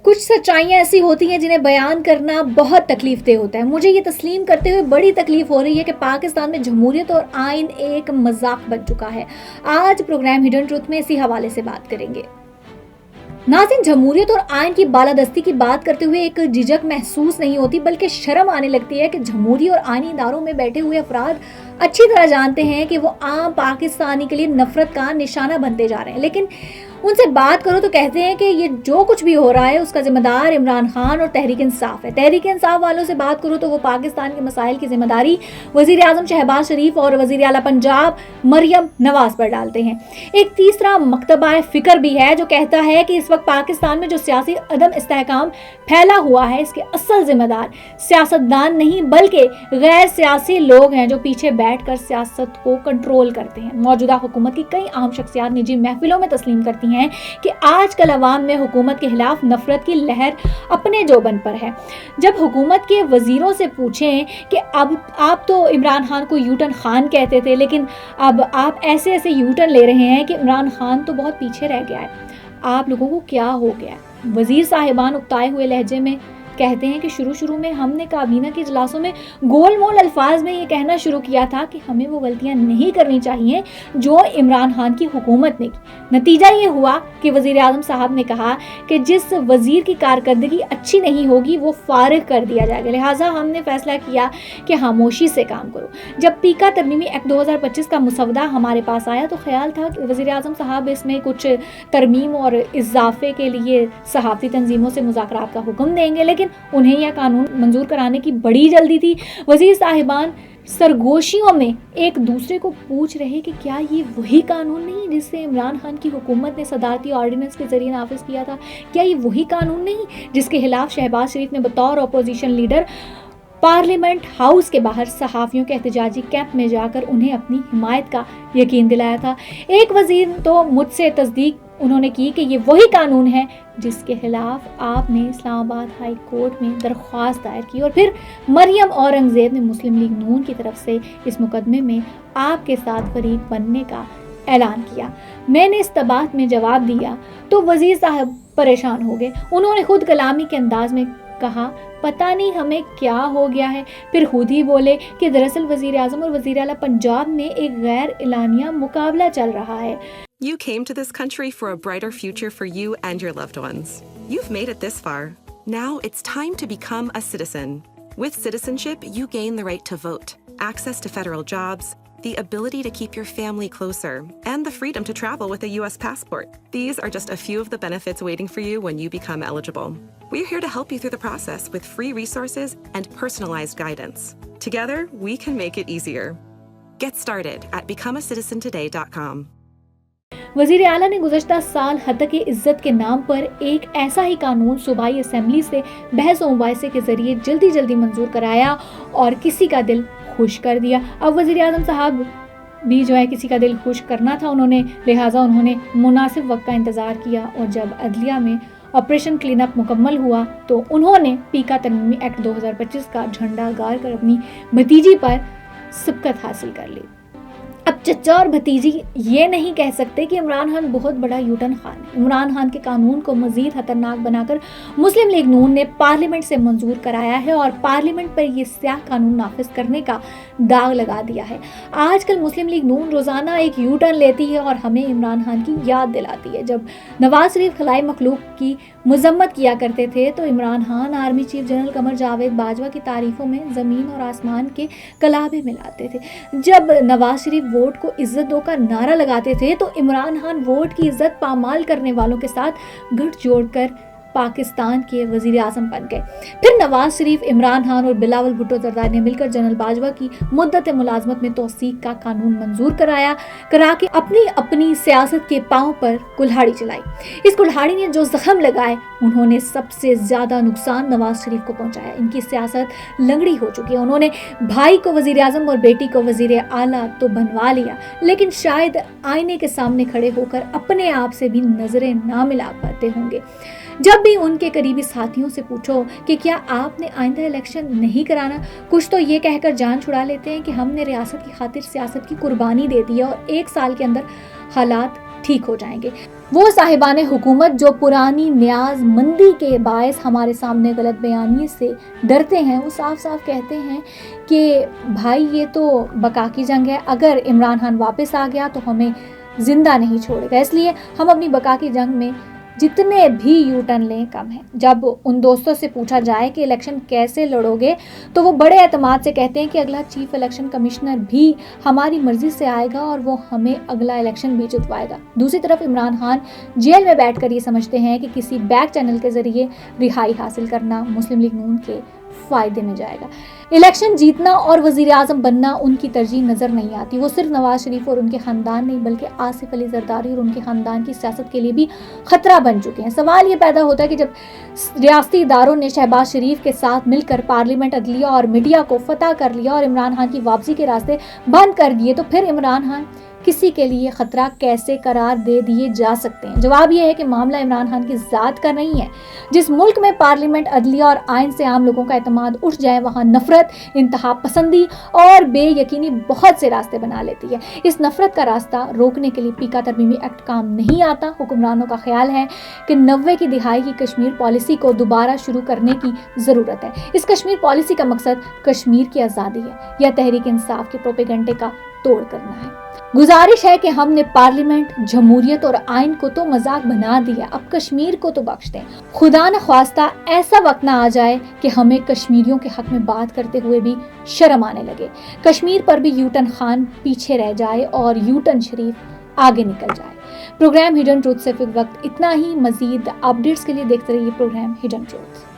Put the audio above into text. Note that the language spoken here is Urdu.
کچھ سچائیاں ایسی ہوتی ہیں جنہیں بیان کرنا بہت تکلیف دہ ہوتا ہے. مجھے یہ تسلیم کرتے ہوئے بڑی تکلیف ہو رہی ہے کہ پاکستان میں جمہوریت اور آئین ایک مذاق بن چکا ہے. آج پروگرام ہڈن ٹروتھ میں اسی حوالے سے بات کریں گے. ناظرین، جمہوریت اور آئین کی بالادستی کی بات کرتے ہوئے ایک جھجک محسوس نہیں ہوتی بلکہ شرم آنے لگتی ہے کہ جمہوری اور آئینی اداروں میں بیٹھے ہوئے افراد اچھی طرح جانتے ہیں کہ وہ عام پاکستانی کے لیے نفرت کا نشانہ بنتے جا رہے ہیں، لیکن ان سے بات کرو تو کہتے ہیں کہ یہ جو کچھ بھی ہو رہا ہے اس کا ذمہ دار عمران خان اور تحریک انصاف ہے. تحریک انصاف والوں سے بات کرو تو وہ پاکستان کے مسائل کی ذمہ داری وزیر اعظم شہباز شریف اور وزیر اعلیٰ پنجاب مریم نواز پر ڈالتے ہیں. ایک تیسرا مکتبہ فکر بھی ہے جو کہتا ہے کہ اس وقت پاکستان میں جو سیاسی عدم استحکام پھیلا ہوا ہے اس کے اصل ذمہ دار سیاستدان نہیں بلکہ غیر سیاسی لوگ ہیں جو پیچھے بیٹھ کر سیاست کو کنٹرول کرتے ہیں. موجودہ حکومت کی کئی اہم شخصیات نجی محفلوں میں تسلیم کرتی ہیں کہ آج کل عوام میں حکومت کے خلاف نفرت کی لہر اپنے جوبن پر ہے. جب حکومت کے وزیروں سے پوچھیں کہ اب آپ تو عمران خان کو یوٹن خان کہتے تھے لیکن اب آپ ایسے یوٹن لے رہے ہیں کہ عمران خان تو بہت پیچھے رہ گیا ہے، آپ لوگوں کو کیا ہو گیا؟ وزیر صاحبان اکتائے ہوئے لہجے میں کہتے ہیں کہ شروع میں ہم نے کابینہ کے اجلاسوں میں گول مول الفاظ میں یہ کہنا شروع کیا تھا کہ ہمیں وہ غلطیاں نہیں کرنی چاہیے جو عمران خان کی حکومت نے کی. نتیجہ یہ ہوا کہ وزیر اعظم صاحب نے کہا کہ جس وزیر کی کارکردگی اچھی نہیں ہوگی وہ فارغ کر دیا جائے گا، لہٰذا ہم نے فیصلہ کیا کہ خاموشی سے کام کرو. جب پیکا ترمیمی ایکٹ 2025 کا مسودہ ہمارے پاس آیا تو خیال تھا کہ وزیر اعظم صاحب اس میں کچھ ترمیم اور اضافے کے لیے صحافتی تنظیموں سے مذاکرات کا حکم دیں گے، لیکن انہیں یہ قانون منظور کرانے کی بڑی جلدی تھی. وزیر صاحبان سرگوشیوں میں ایک دوسرے کو پوچھ رہے کہ کیا یہ وہی قانون نہیں جس سے عمران خان کی حکومت نے صدارتی آرڈیننس کے ذریعے نافذ کیا تھا؟ کیا یہ وہی قانون نہیں جس کے خلاف شہباز شریف نے بطور اپوزیشن لیڈر پارلیمنٹ ہاؤس کے باہر صحافیوں کے احتجاجی کیمپ میں جا کر انہیں اپنی حمایت کا یقین دلایا تھا؟ ایک وزیر تو مجھ سے تصدیق انہوں نے کی کہ یہ وہی قانون ہے جس کے خلاف آپ نے اسلام آباد ہائی کورٹ میں درخواست دائر کی اور پھر مریم اورنگزیب نے مسلم لیگ نون کی طرف سے اس مقدمے میں آپ کے ساتھ فریق بننے کا اعلان کیا. میں نے اس بات میں جواب دیا تو وزیر صاحب پریشان ہو گئے. انہوں نے خود کلامی کے انداز میں کہا پتہ نہیں ہمیں کیا ہو گیا ہے. پھر خود ہی بولے کہ دراصل وزیر اعظم اور وزیر اعلیٰ پنجاب میں ایک غیر اعلانیہ مقابلہ چل رہا ہے. You came to this country for a brighter future for you and your loved ones. You've made it this far. Now it's time to become a citizen. With citizenship, you gain the right to vote, access to federal jobs, the ability to keep your family closer, and the freedom to travel with a U.S. passport. These are just a few of the benefits waiting for you when you become eligible. We're here to help you through the process with free resources and personalized guidance. Together, we can make it easier. Get started at becomeacitizentoday.com. وزیر اعلیٰ نے گزشتہ سال حدیقِ عزت کے نام پر ایک ایسا ہی قانون صوبائی اسمبلی سے بحث و مباحثے کے ذریعے جلدی منظور کرایا اور کسی کا دل خوش کر دیا. اب وزیر اعظم صاحب بھی جو ہے کسی کا دل خوش کرنا تھا لہٰذا انہوں نے مناسب وقت کا انتظار کیا اور جب عدلیہ میں آپریشن کلین اپ مکمل ہوا تو انہوں نے پیکا ترمیمی ایکٹ 2025 کا جھنڈا گاڑ کر اپنی بھتیجی پر سبقت حاصل کر لی. اب چچا اور بھتیجی یہ نہیں کہہ سکتے کہ عمران خان بہت بڑا یوٹن خان ہے. عمران خان کے قانون کو مزید خطرناک بنا کر مسلم لیگ نون نے پارلیمنٹ سے منظور کرایا ہے اور پارلیمنٹ پر یہ سیاہ قانون نافذ کرنے کا داغ لگا دیا ہے. آج کل مسلم لیگ نون روزانہ ایک یوٹن لیتی ہے اور ہمیں عمران خان کی یاد دلاتی ہے. جب نواز شریف خلائی مخلوق کی مذمت کیا کرتے تھے تو Imran Khan army chief general Qamar Javed Bajwa کی تعریفوں میں زمین اور آسمان کے کلابے ملاتے تھے. جب نواز شریف ووٹ کو عزت دو کا نعرہ لگاتے تھے تو عمران خان ووٹ کی عزت پامال کرنے والوں کے ساتھ گٹھ جوڑ کر پاکستان کے وزیر اعظم بن گئے. پھر نواز شریف، عمران خان اور بلاول بھٹو زرداری نے مل کر جنرل باجوہ کی مدت ملازمت میں توثیق کا قانون منظور کرا کے اپنی سیاست کے پاؤں پر کلہاڑی چلائی. اس کلہاڑی نے جو زخم لگائے انہوں نے سب سے زیادہ نقصان نواز شریف کو پہنچایا. ان کی سیاست لنگڑی ہو چکی ہے. انہوں نے بھائی کو وزیر اعظم اور بیٹی کو وزیر اعلیٰ تو بنوا لیا لیکن شاید آئینے کے سامنے کھڑے ہو کر اپنے آپ سے بھی نظریں نہ ملا پاتے ہوں گے. جب بھی ان کے قریبی ساتھیوں سے پوچھو کہ کیا آپ نے آئندہ الیکشن نہیں کرانا، کچھ تو یہ کہہ کر جان چھڑا لیتے ہیں کہ ہم نے ریاست کی خاطر سیاست کی قربانی دے دی ہے اور 1 سال کے اندر حالات ٹھیک ہو جائیں گے۔ وہ صاحبان حکومت جو پرانی نیاز مندی کے باعث ہمارے سامنے غلط بیانی سے ڈرتے ہیں، وہ صاف صاف کہتے ہیں کہ بھائی یہ تو بقا کی جنگ ہے، اگر عمران خان واپس آ گیا تو ہمیں زندہ نہیں چھوڑے گا، اس لیے ہم اپنی بقا کی جنگ میں جتنے بھی یو ٹرن لیں کم ہیں۔ جب ان دوستوں سے پوچھا جائے کہ الیکشن کیسے لڑو گے تو وہ بڑے اعتماد سے کہتے ہیں کہ اگلا چیف الیکشن کمشنر بھی ہماری مرضی سے آئے گا اور وہ ہمیں اگلا الیکشن بھی جتوائے گا۔ دوسری طرف عمران خان جیل میں بیٹھ کر یہ سمجھتے ہیں کہ کسی بیک چینل کے ذریعے رہائی حاصل کرنا مسلم لیگ نون کے فائدے میں جائے گا۔ الیکشن جیتنا اور وزیر اعظم بننا ان کی ترجیح نظر نہیں آتی۔ وہ صرف نواز شریف اور ان کے خاندان نہیں بلکہ آصف علی زرداری اور ان کے خاندان کی سیاست کے لیے بھی خطرہ بن چکے ہیں۔ سوال یہ پیدا ہوتا ہے کہ جب ریاستی اداروں نے شہباز شریف کے ساتھ مل کر پارلیمنٹ، عدلیہ اور میڈیا کو فتح کر لیا اور عمران خان کی واپسی کے راستے بند کر دیے، تو پھر عمران خان کسی کے لیے خطرہ کیسے قرار دے دیے جا سکتے ہیں؟ جواب یہ ہے کہ معاملہ عمران خان کی ذات کا نہیں ہے۔ جس ملک میں پارلیمنٹ، عدلیہ اور آئین سے عام لوگوں کا اعتماد اٹھ جائے، وہاں نفرت، انتہا پسندی اور بے یقینی بہت سے راستے بنا لیتی ہے۔ اس نفرت کا راستہ روکنے کے لیے پیکا ترمیمی ایکٹ کام نہیں آتا۔ حکمرانوں کا خیال ہے کہ 90 کی دہائی کی کشمیر پالیسی کو دوبارہ شروع کرنے کی ضرورت ہے۔ اس کشمیر پالیسی کا مقصد کشمیر کی آزادی ہے یا تحریک انصاف کے پروپیگنڈے کا توڑ کرنا ہے۔ گزارش ہے کہ ہم نے پارلیمنٹ، جمہوریت اور آئین کو تو مذاق بنا دیا، اب کشمیر کو تو بخش دیں۔ خدا نخواستہ ایسا وقت نہ آ جائے کہ ہمیں کشمیریوں کے حق میں بات کرتے ہوئے بھی شرم آنے لگے، کشمیر پر بھی یو ٹرن خان پیچھے رہ جائے اور یو ٹرن شریف آگے نکل جائے۔ پروگرام ہڈن ٹروتھ سے فی وقت اتنا ہی۔ مزید اپڈیٹس کے لیے دیکھتے رہیے پروگرام ہڈن ٹروتھ۔